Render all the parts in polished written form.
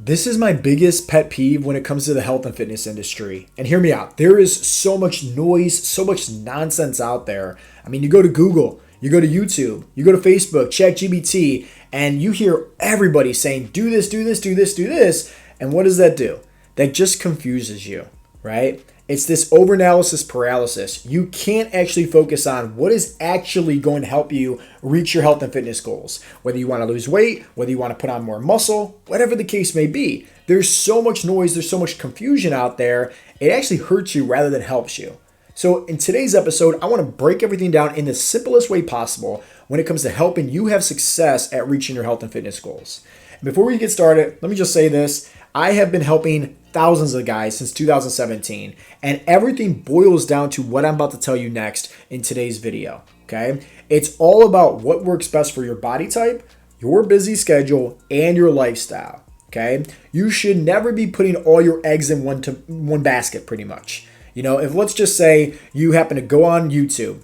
This is my biggest pet peeve when it comes to the health and fitness industry. And hear me out. There is so much noise, so much nonsense out there. I mean, you go to Google, you go to YouTube, you go to Facebook, ChatGPT, and you hear everybody saying, do this, do this, do this, do this. And what does that do? That just confuses you, right? It's this overanalysis paralysis. You can't actually focus on what is actually going to help you reach your health and fitness goals. Whether you want to lose weight, whether you want to put on more muscle, whatever the case may be. There's so much noise, there's so much confusion out there. It actually hurts you rather than helps you. So in today's episode, I want to break everything down in the simplest way possible when it comes to helping you have success at reaching your health and fitness goals. And before we get started, let me just say this. I have been helping thousands of guys since 2017, and everything boils down to what I'm about to tell you next in today's video, okay? It's all about what works best for your body type, your busy schedule, and your lifestyle, okay? You should never be putting all your eggs in one basket, pretty much. You know, if let's just say you happen to go on YouTube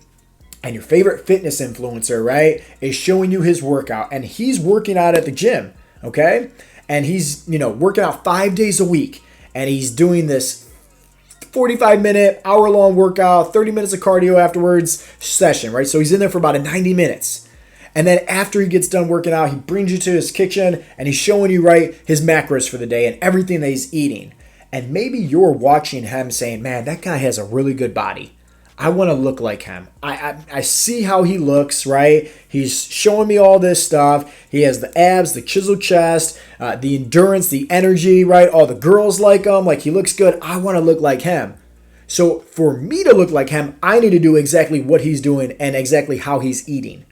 and your favorite fitness influencer, right, is showing you his workout, and he's working out at the gym, okay? And he's, working out 5 days a week, and he's doing this 45-minute, hour-long workout, 30 minutes of cardio afterwards session, right? So he's in there for about 90 minutes. And then after he gets done working out, he brings you to his kitchen, and he's showing you, right, his macros for the day and everything that he's eating. And maybe you're watching him saying, man, that guy has a really good body. I want to look like him. I see how he looks, right? He's showing me all this stuff. He has the abs, the chiseled chest, the endurance, the energy, right? All the girls like him. Like, he looks good. I want to look like him. So for me to look like him, I need to do exactly what he's doing and exactly how he's eating.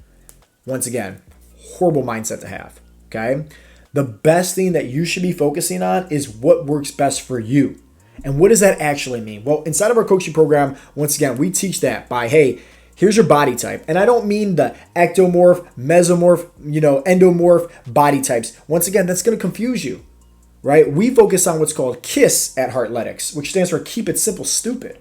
Once again, horrible mindset to have, okay? The best thing that you should be focusing on is what works best for you. And what does that actually mean? Well, inside of our coaching program, once again, we teach that by, hey, here's your body type. And I don't mean the ectomorph, mesomorph, endomorph body types. Once again, that's going to confuse you, right? We focus on what's called KISS at Heartletics, which stands for Keep It Simple Stupid.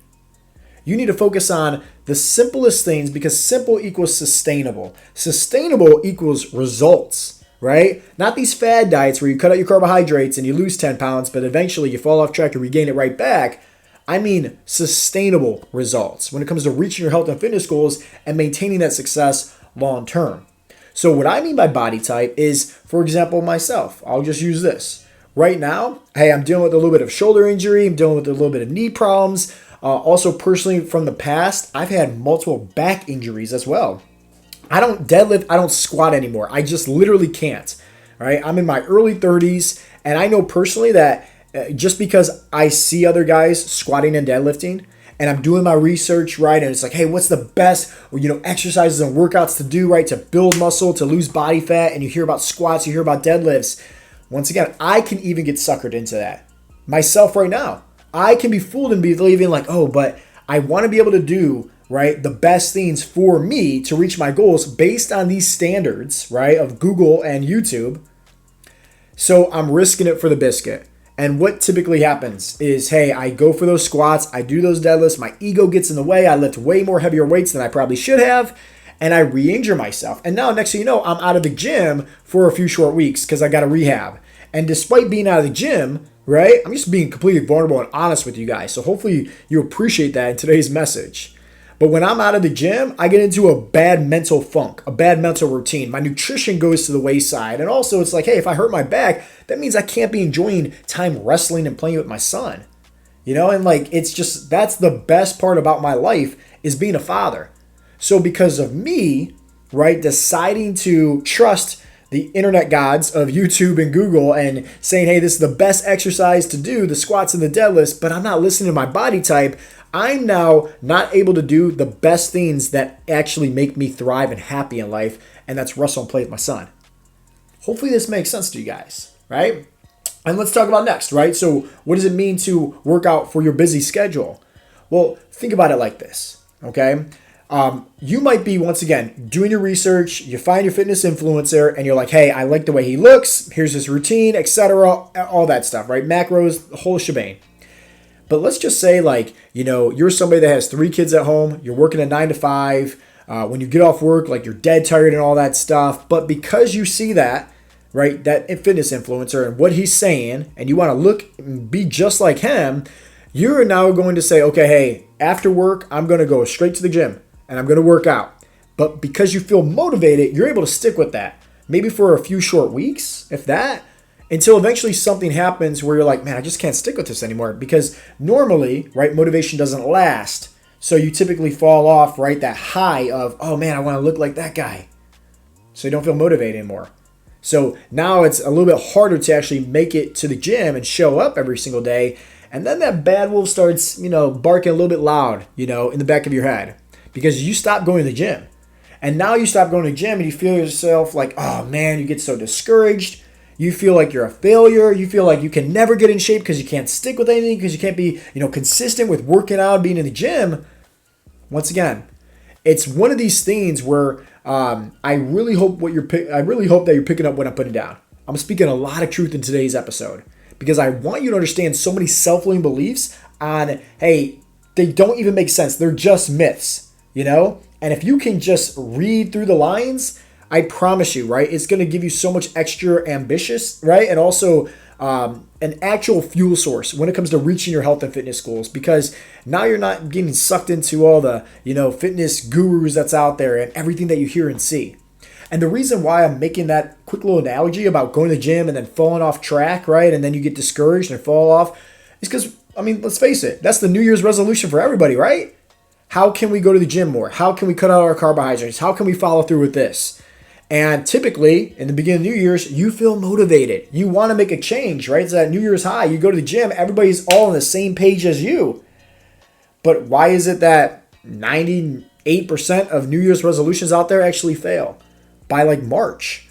You need to focus on the simplest things because simple equals sustainable. Sustainable equals results. Right? Not these fad diets where you cut out your carbohydrates and you lose 10 pounds, but eventually you fall off track and regain it right back. I mean sustainable results when it comes to reaching your health and fitness goals and maintaining that success long term. So what I mean by body type is, for example, myself. I'll just use this. Right now, hey, I'm dealing with a little bit of shoulder injury. I'm dealing with a little bit of knee problems. Also, personally, from the past, I've had multiple back injuries as well. I don't deadlift, I don't squat anymore. I just literally can't, all right? I'm in my early 30s, and I know personally that just because I see other guys squatting and deadlifting, and I'm doing my research, right, and it's like, hey, what's the best, exercises and workouts to do, right, to build muscle, to lose body fat, and you hear about squats, you hear about deadlifts. Once again, I can even get suckered into that. Myself right now, I can be fooled and believing like, oh, but I want to be able to do right, the best things for me to reach my goals based on these standards, right, of Google and YouTube. So I'm risking it for the biscuit. And what typically happens is, hey, I go for those squats, I do those deadlifts, my ego gets in the way, I lift way more heavier weights than I probably should have, and I re-injure myself. And now, next thing you know, I'm out of the gym for a few short weeks because I got a rehab. And despite being out of the gym, right, I'm just being completely vulnerable and honest with you guys. So hopefully you appreciate that in today's message. But when I'm out of the gym, I get into a bad mental funk, a bad mental routine. My nutrition goes to the wayside. And also it's like, hey, if I hurt my back, that means I can't be enjoying time wrestling and playing with my son. And it's just, that's the best part about my life is being a father. So because of me, right, deciding to trust the internet gods of YouTube and Google and saying, hey, this is the best exercise to do, the squats and the deadlifts, but I'm not listening to my body type, I'm now not able to do the best things that actually make me thrive and happy in life, and that's wrestle and play with my son. Hopefully this makes sense to you guys, right? And let's talk about next, right? So what does it mean to work out for your busy schedule? Well, think about it like this, okay? You might be, once again, doing your research, you find your fitness influencer, and you're like, hey, I like the way he looks, here's his routine, etc., all that stuff, right? Macros, the whole shebang. But let's just say you're somebody that has 3 kids at home, you're working a 9 to 5, when you get off work, you're dead tired and all that stuff. But because you see that, right, that fitness influencer and what he's saying, and you want to look and be just like him, you're now going to say, okay, hey, after work, I'm going to go straight to the gym and I'm going to work out. But because you feel motivated, you're able to stick with that. Maybe for a few short weeks, if that, until eventually something happens where you're like, man, I just can't stick with this anymore. Because normally, right, motivation doesn't last. So you typically fall off, right, that high of, oh man, I want to look like that guy. So you don't feel motivated anymore. So now it's a little bit harder to actually make it to the gym and show up every single day. And then that bad wolf starts, barking a little bit loud, in the back of your head because you stop going to the gym. And now you stop going to the gym and you feel yourself like, oh man, you get so discouraged. You feel like you're a failure. You feel like you can never get in shape because you can't stick with anything, because you can't be, consistent with working out, being in the gym. Once again, it's one of these things where I really hope that you're picking up what I'm putting down. I'm speaking a lot of truth in today's episode because I want you to understand so many self-limiting beliefs on, hey, they don't even make sense. They're just myths, And if you can just read through the lines, I promise you, right, it's going to give you so much extra ambitious, right, and also an actual fuel source when it comes to reaching your health and fitness goals, because now you're not getting sucked into all the, fitness gurus that's out there and everything that you hear and see. And the reason why I'm making that quick little analogy about going to the gym and then falling off track, right, and then you get discouraged and fall off, is because, let's face it, that's the New Year's resolution for everybody, right? How can we go to the gym more? How can we cut out our carbohydrates? How can we follow through with this? And typically, in the beginning of New Year's, you feel motivated. You want to make a change, right? It's that New Year's high. You go to the gym, everybody's all on the same page as you. But why is it that 98% of New Year's resolutions out there actually fail by like March?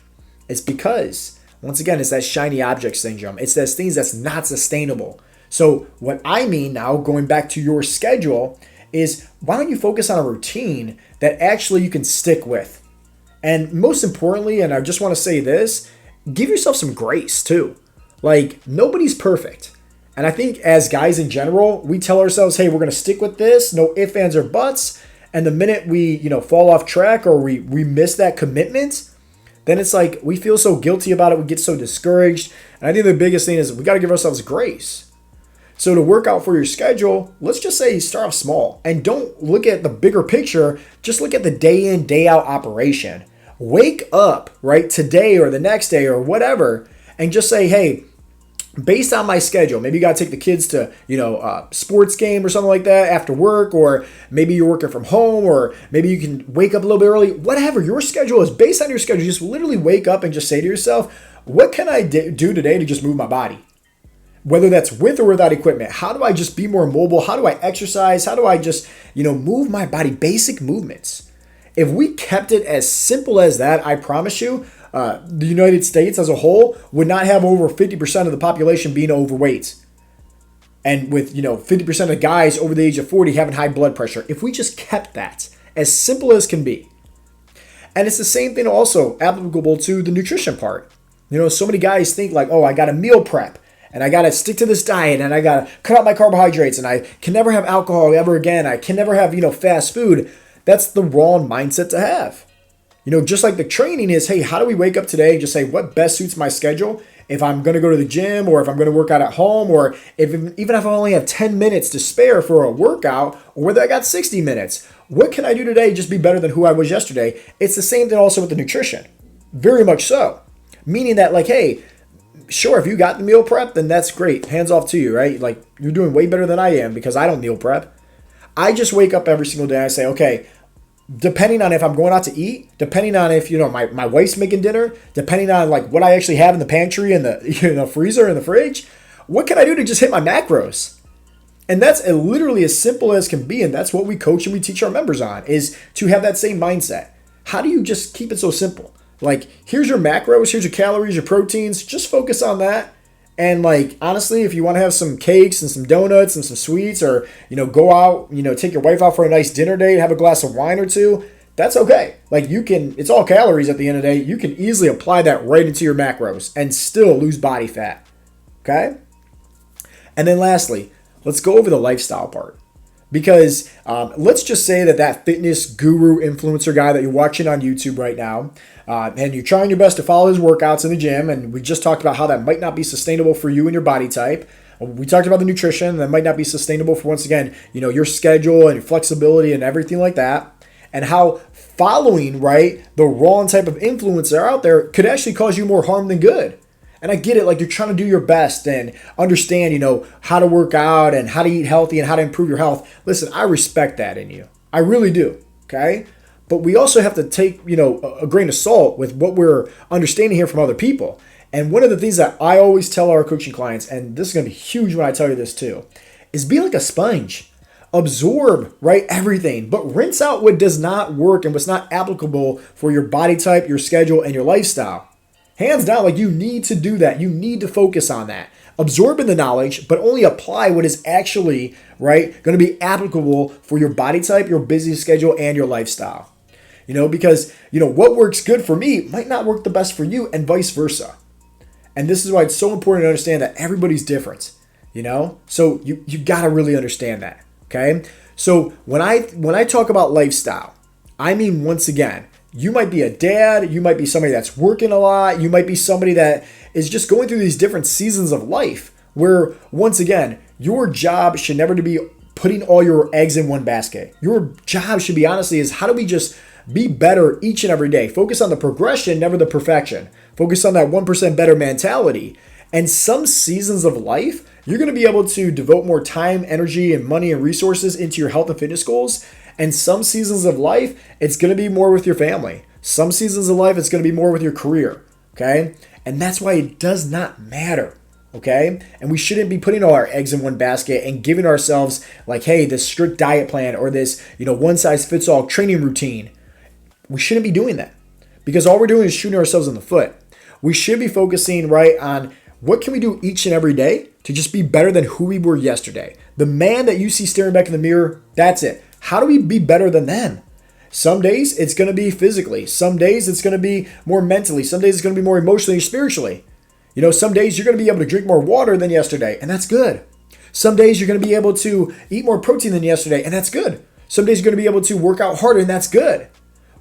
It's because, once again, it's that shiny object syndrome. It's those things that's not sustainable. So what I mean now, going back to your schedule, is why don't you focus on a routine that actually you can stick with? And most importantly, and I just want to say this, give yourself some grace too. Like, nobody's perfect. And I think as guys in general, we tell ourselves, hey, we're going to stick with this, no ifs, ands, or buts. And the minute we, fall off track or we miss that commitment, then it's like we feel so guilty about it. We get so discouraged. And I think the biggest thing is we got to give ourselves grace. So to work out for your schedule, let's just say start off small and don't look at the bigger picture. Just look at the day in, day out operation. Wake up, right, today or the next day or whatever, and just say, hey, based on my schedule, maybe you got to take the kids to, a sports game or something like that after work, or maybe you're working from home, or maybe you can wake up a little bit early. Whatever your schedule is, based on your schedule, just literally wake up and just say to yourself, what can I do today to just move my body? Whether that's with or without equipment, how do I just be more mobile? How do I exercise? How do I just, move my body? Basic movements. If we kept it as simple as that, I promise you, the United States as a whole would not have over 50% of the population being overweight. And with, 50% of guys over the age of 40 having high blood pressure. If we just kept that as simple as can be. And it's the same thing also applicable to the nutrition part. So many guys think like, oh, I got to meal prep. And I got to stick to this diet, and I got to cut out my carbohydrates, and I can never have alcohol ever again. I can never have, fast food. That's the wrong mindset to have. Just like the training is, hey, how do we wake up today and just say what best suits my schedule? If I'm going to go to the gym, or if I'm going to work out at home, or even if I only have 10 minutes to spare for a workout, or whether I got 60 minutes, what can I do today to just be better than who I was yesterday? It's the same thing also with the nutrition. Very much so. Meaning that like, hey, sure, if you got the meal prep, then that's great. Hands off to you, right? Like, you're doing way better than I am because I don't meal prep. I just wake up every single day and I say, okay, depending on if I'm going out to eat, depending on if, my wife's making dinner, depending on like what I actually have in the pantry and the freezer and the fridge, what can I do to just hit my macros? And that's literally as simple as can be. And that's what we coach and we teach our members on, is to have that same mindset. How do you just keep it so simple? Like, here's your macros, here's your calories, your proteins. Just focus on that. And like, honestly, if you want to have some cakes and some donuts and some sweets, or, go out, take your wife out for a nice dinner date, have a glass of wine or two, that's okay. Like, it's all calories at the end of the day. You can easily apply that right into your macros and still lose body fat. Okay? And then lastly, let's go over the lifestyle part. Because let's just say that fitness guru influencer guy that you're watching on YouTube right now, and you're trying your best to follow his workouts in the gym, and we just talked about how that might not be sustainable for you and your body type. We talked about the nutrition that might not be sustainable for, once again, your schedule and your flexibility and everything like that, and how following, right, the wrong type of influence that are out there could actually cause you more harm than good. And I get it, like you're trying to do your best and understand, how to work out and how to eat healthy and how to improve your health. Listen, I respect that in you. I really do, okay? But we also have to take, a grain of salt with what we're understanding here from other people. And one of the things that I always tell our coaching clients, and this is going to be huge when I tell you this too, is be like a sponge. Absorb, right, everything, but rinse out what does not work and what's not applicable for your body type, your schedule, and your lifestyle. Hands down, like you need to do that. You need to focus on that. Absorb in the knowledge, but only apply what is actually, right, going to be applicable for your body type, your busy schedule, and your lifestyle. Because, what works good for me might not work the best for you and vice versa. And this is why it's so important to understand that everybody's different, So you got to really understand that, okay? So when I talk about lifestyle, I mean, once again, you might be a dad, you might be somebody that's working a lot, you might be somebody that is just going through these different seasons of life where, once again, your job should never be putting all your eggs in one basket. Your job should be, honestly, is how do we just be better each and every day? Focus on the progression, never the perfection. Focus on that 1% better mentality. And some seasons of life, you're going to be able to devote more time, energy, and money and resources into your health and fitness goals. And some seasons of life, it's going to be more with your family. Some seasons of life, it's going to be more with your career, okay? And that's why it does not matter, okay? And we shouldn't be putting all our eggs in one basket and giving ourselves like, hey, this strict diet plan or this, one-size-fits-all training routine. We shouldn't be doing that because all we're doing is shooting ourselves in the foot. We should be focusing, right, on what can we do each and every day to just be better than who we were yesterday. The man that you see staring back in the mirror, that's it. How do we be better than them? Some days it's going to be physically. Some days it's going to be more mentally. Some days it's going to be more emotionally or spiritually. Some days you're going to be able to drink more water than yesterday, and that's good. Some days you're going to be able to eat more protein than yesterday, and that's good. Some days you're going to be able to work out harder, and that's good.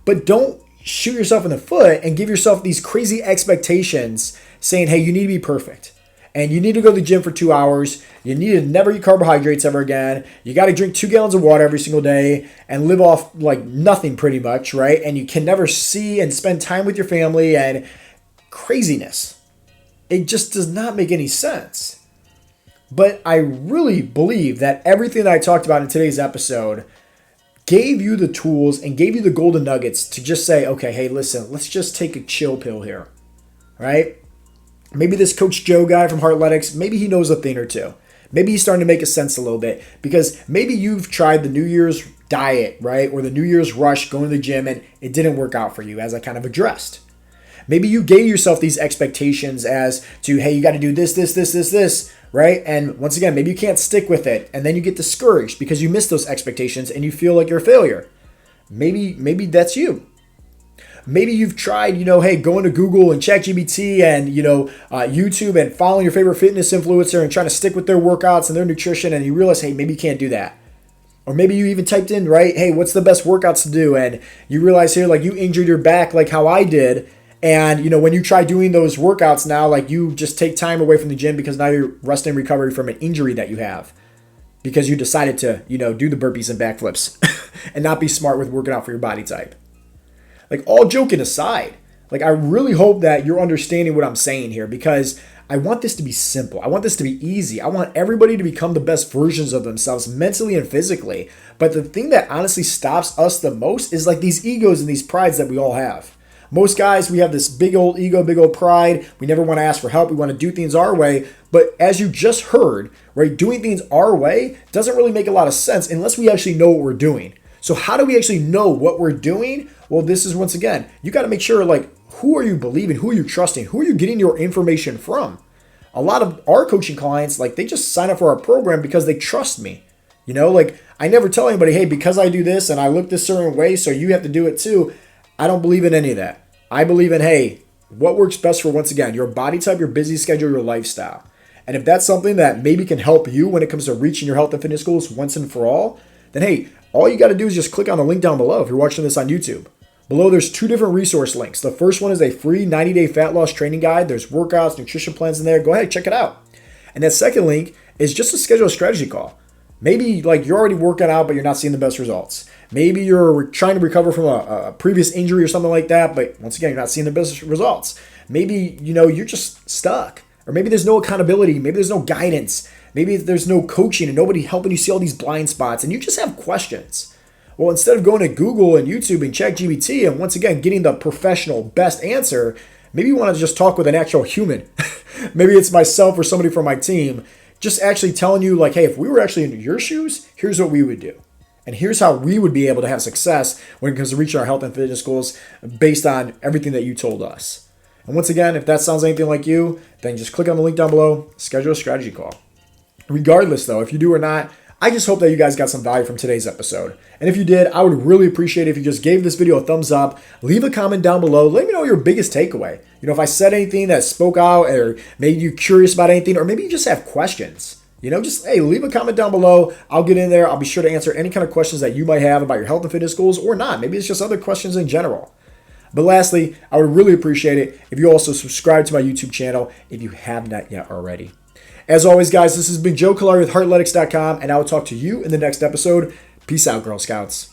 But don't shoot yourself in the foot and give yourself these crazy expectations saying, hey, you need to be perfect. And you need to go to the gym for 2 hours. You need to never eat carbohydrates ever again. You got to drink 2 gallons of water every single day and live off like nothing pretty much, right? And you can never see and spend time with your family and craziness. It just does not make any sense. But I really believe that everything that I talked about in today's episode gave you the tools and gave you the golden nuggets to just say, okay, hey, listen, let's just take a chill pill here, right? Maybe this Coach Joe guy from Heartletics, maybe he knows a thing or two. Maybe he's starting to make a sense a little bit because maybe you've tried the New Year's diet, right? Or the New Year's rush going to the gym and it didn't work out for you, as I kind of addressed. Maybe you gave yourself these expectations as to, hey, you got to do this, right? And once again, maybe you can't stick with it. And then you get discouraged because you missed those expectations and you feel like you're a failure. Maybe that's you. Maybe you've tried, hey, going to Google and ChatGPT and, YouTube and following your favorite fitness influencer and trying to stick with their workouts and their nutrition. And you realize, hey, maybe you can't do that. Or maybe you even typed in, right, hey, what's the best workouts to do? And you realize here, like you injured your back like how I did. And, when you try doing those workouts now, like you just take time away from the gym because now you're resting and recovery from an injury that you have because you decided to, do the burpees and backflips and not be smart with working out for your body type. Like all joking aside, like I really hope that you're understanding what I'm saying here because I want this to be simple. I want this to be easy. I want everybody to become the best versions of themselves mentally and physically. But the thing that honestly stops us the most is like these egos and these prides that we all have. Most guys, we have this big old ego, big old pride. We never want to ask for help. We want to do things our way. But as you just heard, right, doing things our way doesn't really make a lot of sense unless we actually know what we're doing. So how do we actually know what we're doing? Well, this is once again, you got to make sure like who are you believing? Who are you trusting? Who are you getting your information from? A lot of our coaching clients, like they just sign up for our program because they trust me. Like I never tell anybody, hey, because I do this and I look this certain way, so you have to do it too. I don't believe in any of that. I believe in, hey, what works best for, once again, your body type, your busy schedule, your lifestyle. And if that's something that maybe can help you when it comes to reaching your health and fitness goals once and for all, then hey, all you got to do is just click on the link down below if you're watching this on YouTube. Below, there's 2 different resource links. The first one is a free 90-day fat loss training guide. There's workouts, nutrition plans in there. Go ahead, check it out. And that second link is just to schedule a strategy call. Maybe like you're already working out, but you're not seeing the best results. Maybe you're trying to recover from a previous injury or something like that, but once again, you're not seeing the best results. Maybe, you're just stuck. Or maybe there's no accountability. Maybe there's no guidance. Maybe there's no coaching and nobody helping you see all these blind spots and you just have questions. Well, instead of going to Google and YouTube and ChatGPT and once again getting the professional best answer, maybe you want to just talk with an actual human. Maybe it's myself or somebody from my team just actually telling you like, hey, if we were actually in your shoes, here's what we would do. And here's how we would be able to have success when it comes to reaching our health and fitness goals based on everything that you told us. And once again, if that sounds anything like you, then just click on the link down below, schedule a strategy call. Regardless though, if you do or not, I just hope that you guys got some value from today's episode. And if you did, I would really appreciate it if you just gave this video a thumbs up, leave a comment down below, let me know your biggest takeaway. If I said anything that spoke out or made you curious about anything, or maybe you just have questions. Hey, leave a comment down below. I'll get in there. I'll be sure to answer any kind of questions that you might have about your health and fitness goals or not. Maybe it's just other questions in general. But lastly, I would really appreciate it if you also subscribe to my YouTube channel if you have not yet already. As always, guys, this has been Joe Callari with Heartletics.com, and I will talk to you in the next episode. Peace out, Girl Scouts.